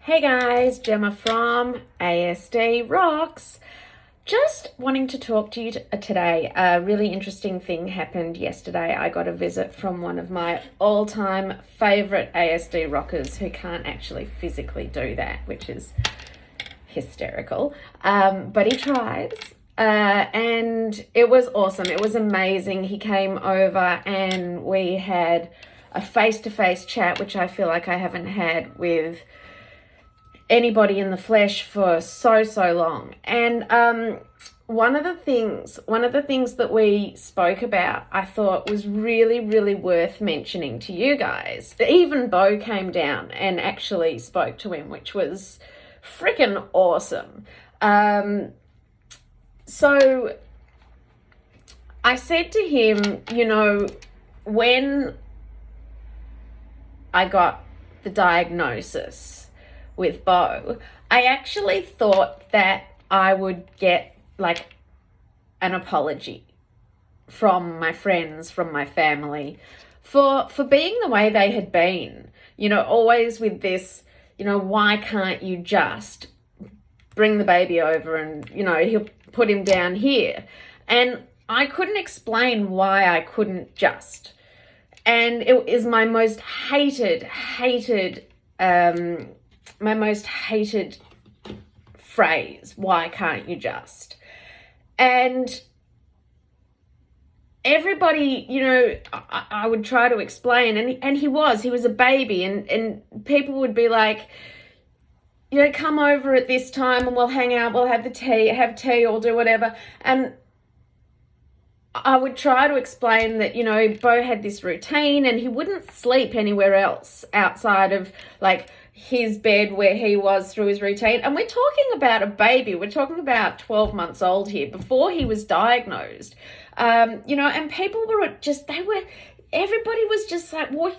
Hey guys, Gemma from ASD Rocks. Just wanting to talk to you today. A really interesting thing happened yesterday. I got a visit from one of my all-time favorite ASD rockers who can't actually physically do that, which is hysterical. But he tries. And it was awesome. It was amazing. He came over and we had a face-to-face chat, which I feel like I haven't had with anybody in the flesh for so long. And one of the things that we spoke about, I thought was really worth mentioning to you guys. Even Bo came down and actually spoke to him, which was freaking awesome. So I said to him, when I got the diagnosis with Bo, I actually thought that I would get like an apology from my friends, from my family, for being the way they had been, always with this, why can't you just bring the baby over and, he'll put him down here. And I couldn't explain why I couldn't just. And it is my most hated phrase, why can't you just? And everybody, I would try to explain, and he was a baby, and people would be like, come over at this time and we'll hang out, we'll have tea or do whatever. And I would try to explain that, Bo had this routine and he wouldn't sleep anywhere else outside of like his bed where he was through his routine. And we're talking about a baby. We're talking about 12 months old here before he was diagnosed. And people were everybody was just like, well,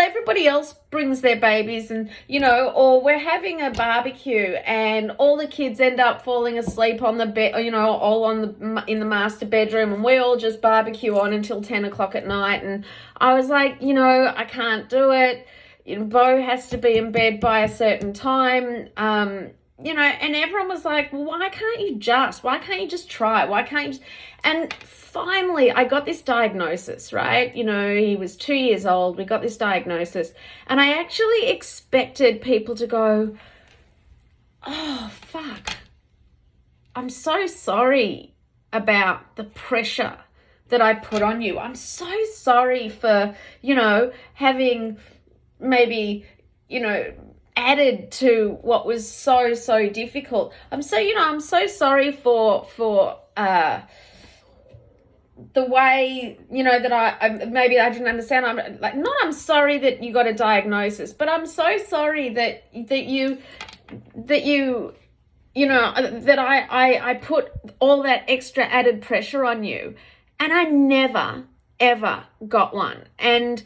everybody else brings their babies and, or we're having a barbecue and all the kids end up falling asleep on the bed, all in the master bedroom, and we all just barbecue on until 10 o'clock at night. And I was like, I can't do it. Bo has to be in bed by a certain time. And everyone was like, well, why can't you just try? Why can't you? And finally, I got this diagnosis, right? He was 2 years old. We got this diagnosis. And I actually expected people to go, oh, fuck. I'm so sorry about the pressure that I put on you. I'm so sorry for, having maybe, added to what was so difficult. I'm so sorry for the way, that I maybe I didn't understand. I'm sorry that you got a diagnosis, but I'm so sorry that I put all that extra added pressure on you, and I never ever got one. And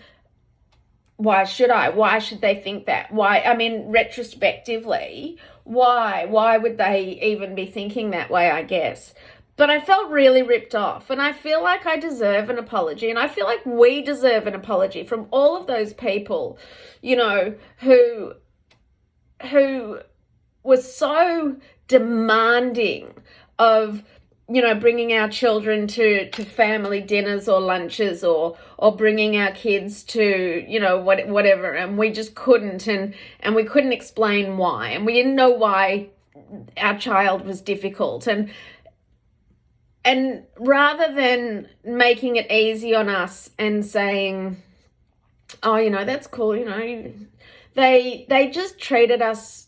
why should I? Why should they think that? Retrospectively, why would they even be thinking that way, I guess? But I felt really ripped off, and I feel like I deserve an apology, and I feel like we deserve an apology from all of those people, who was so demanding of, bringing our children to family dinners or lunches or bringing our kids to, whatever. And we just couldn't, and we couldn't explain why. And we didn't know why our child was difficult. And rather than making it easy on us and saying, oh, that's cool, they just treated us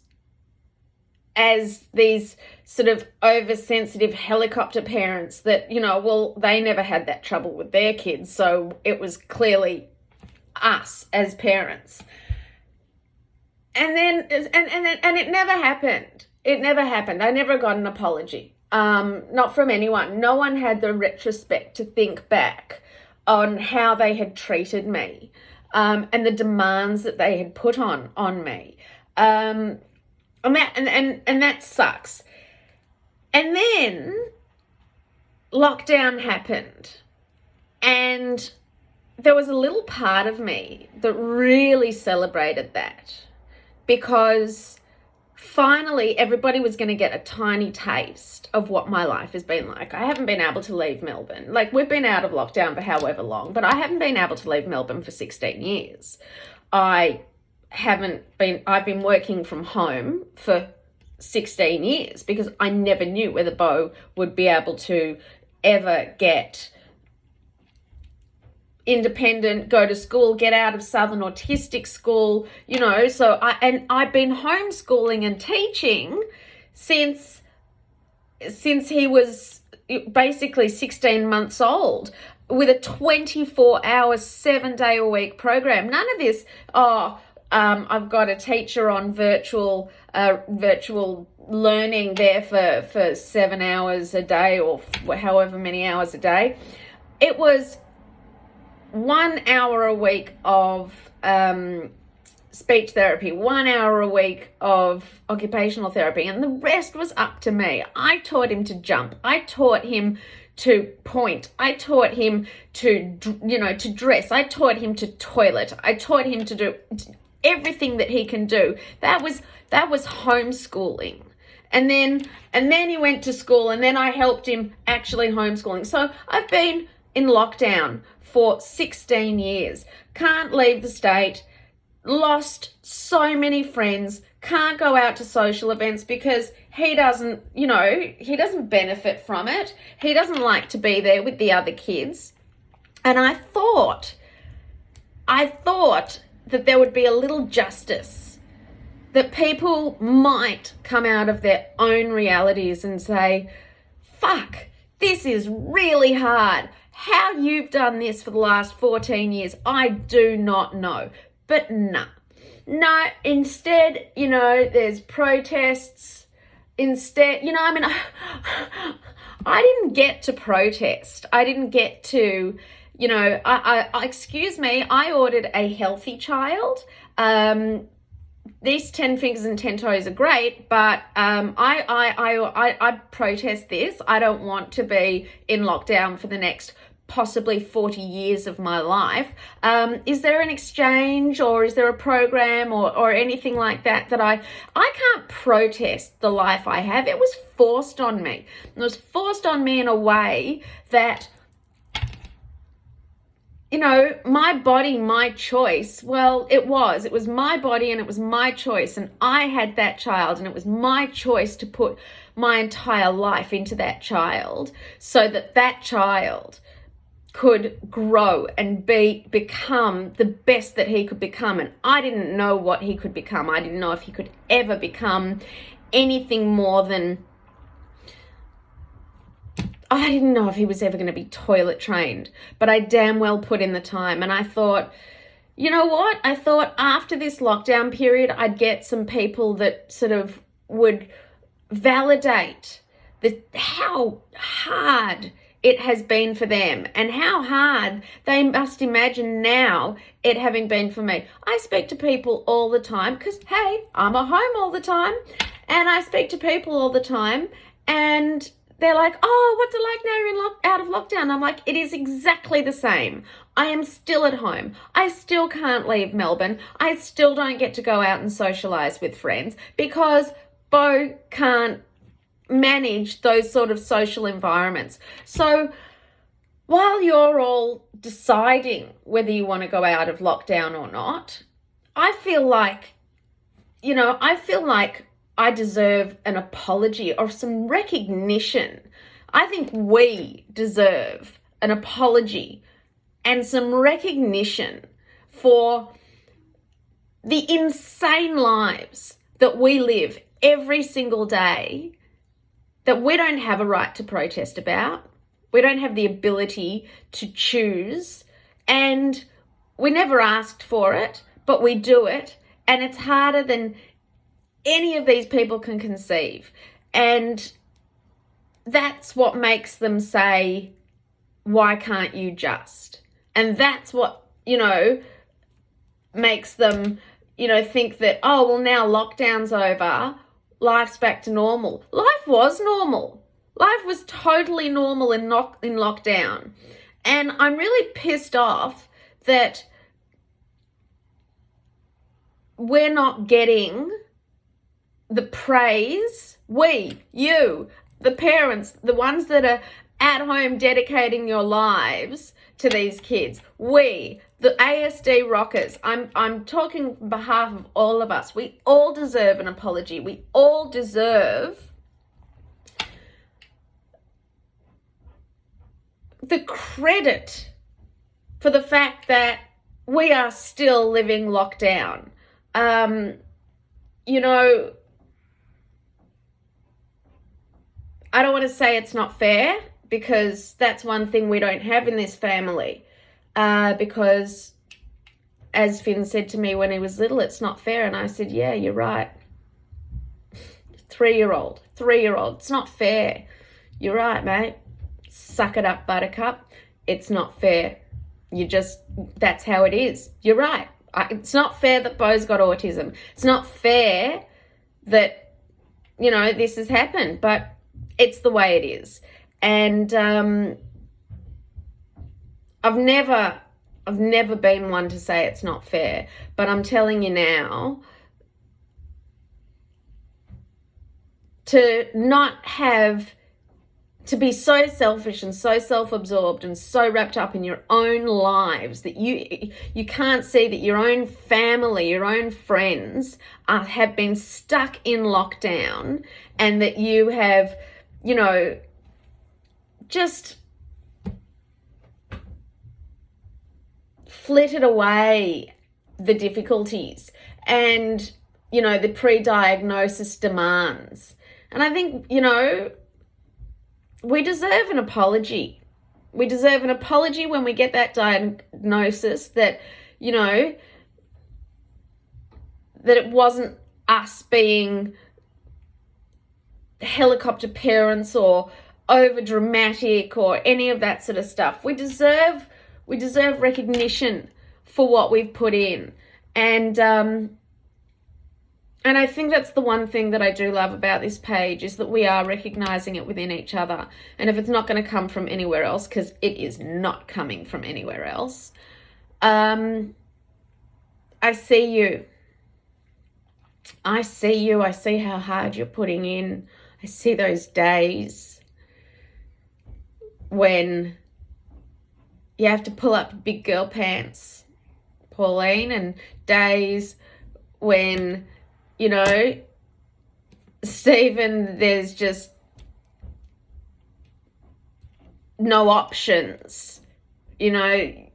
as these sort of oversensitive helicopter parents that, they never had that trouble with their kids. So it was clearly us as parents. And then it never happened. It never happened. I never got an apology. Not from anyone. No one had the retrospect to think back on how they had treated me, and the demands that they had put on me. And that sucks. And then lockdown happened, and there was a little part of me that really celebrated that. because finally everybody was going to get a tiny taste of what my life has been like. I haven't been able to leave Melbourne. Like, we've been out of lockdown for however long, but I haven't been able to leave Melbourne for 16 years. I've been working from home for 16 years because I never knew whether Beau would be able to ever get independent, go to school, get out of Southern Autistic School, you know. So I've been homeschooling and teaching since he was basically 16 months old, with a 24-hour, 7-day-a-week program. None of this, I've got a teacher on virtual learning there for 7 hours a day, or however many hours a day. It was 1 hour a week of speech therapy, 1 hour a week of occupational therapy, and the rest was up to me. I taught him to jump. I taught him to point. I taught him to dress. I taught him to toilet. I taught him to do everything that he can do. That was homeschooling. And then he went to school, and then I helped him actually homeschooling. So I've been in lockdown for 16 years. Can't leave the state. Lost so many friends. Can't go out to social events because he doesn't benefit from it. He doesn't like to be there with the other kids. And I thought that there would be a little justice, that people might come out of their own realities and say, fuck, this is really hard. How you've done this for the last 14 years, I do not know. But no, instead, there's protests. Instead, I didn't get to protest. I didn't get to, excuse me, I ordered a healthy child. These 10 fingers and 10 toes are great, but I protest this. I don't want to be in lockdown for the next possibly 40 years of my life. Is there an exchange, or is there a program or anything like that I can't protest the life I have? It was forced on me. It was forced on me in a way that, my body, my choice. Well, it was my body and it was my choice, and I had that child, and it was my choice to put my entire life into that child so that child could grow and become the best that he could become. And I didn't know what he could become. I didn't know if he could ever become anything more than, I didn't know if he was ever going to be toilet trained, but I damn well put in the time. And I thought, you know what? I thought after this lockdown period, I'd get some people that sort of would validate how hard it has been for them and how hard they must imagine now it having been for me. I speak to people all the time because, hey, I'm at home all the time, and I speak to people all the time, and they're like, oh, what's it like now you're out of lockdown? I'm like, it is exactly the same. I am still at home. I still can't leave Melbourne. I still don't get to go out and socialise with friends because Beau can't manage those sort of social environments. So while you're all deciding whether you want to go out of lockdown or not, I feel like I deserve an apology or some recognition. I think we deserve an apology and some recognition for the insane lives that we live every single day that we don't have a right to protest about. We don't have the ability to choose, and we never asked for it, but we do it, and it's harder than any of these people can conceive. And that's what makes them say, why can't you just? And that's what, makes them, think that, oh, well, now lockdown's over, life's back to normal. Life was normal. Life was totally normal in lockdown. And I'm really pissed off that we're not getting the praise. You, the parents, the ones that are at home dedicating your lives to these kids, the ASD rockers, I'm talking on behalf of all of us. We all deserve an apology. We all deserve the credit for the fact that we are still living lockdown. You know, I don't want to say it's not fair, because that's one thing we don't have in this family. Because as Finn said to me when he was little, it's not fair. And I said, yeah, you're right. 3-year-old, it's not fair. You're right, mate. Suck it up, buttercup. It's not fair. That's how it is. You're right. It's not fair that Bo's got autism. It's not fair that, this has happened, but it's the way it is. And I've never been one to say it's not fair, but I'm telling you now, to be so selfish and so self-absorbed and so wrapped up in your own lives that you can't see that your own family, your own friends have been stuck in lockdown, and that you have, just flitted away the difficulties and, the pre-diagnosis demands. And I think, we deserve an apology. We deserve an apology when we get that diagnosis that, that it wasn't us being helicopter parents or over dramatic or any of that sort of stuff. We deserve recognition for what we've put in. And I think that's the one thing that I do love about this page, is that we are recognizing it within each other. And if it's not going to come from anywhere else, because it is not coming from anywhere else, I see you. I see how hard you're putting in. I see those days when you have to pull up big girl pants, Pauline, and days when, Stephen, there's just no options, and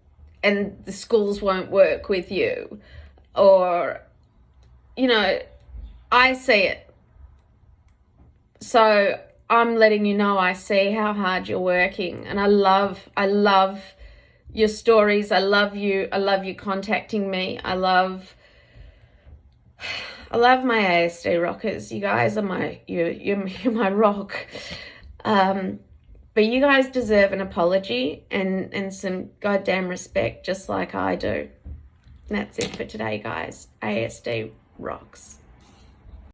the schools won't work with you, or, I see it. So I'm letting you know I see how hard you're working, and I love your stories. I love you contacting me. I love my ASD rockers. You guys are you're my rock. But you guys deserve an apology and some goddamn respect, just like I do. And that's it for today, guys. ASD rocks.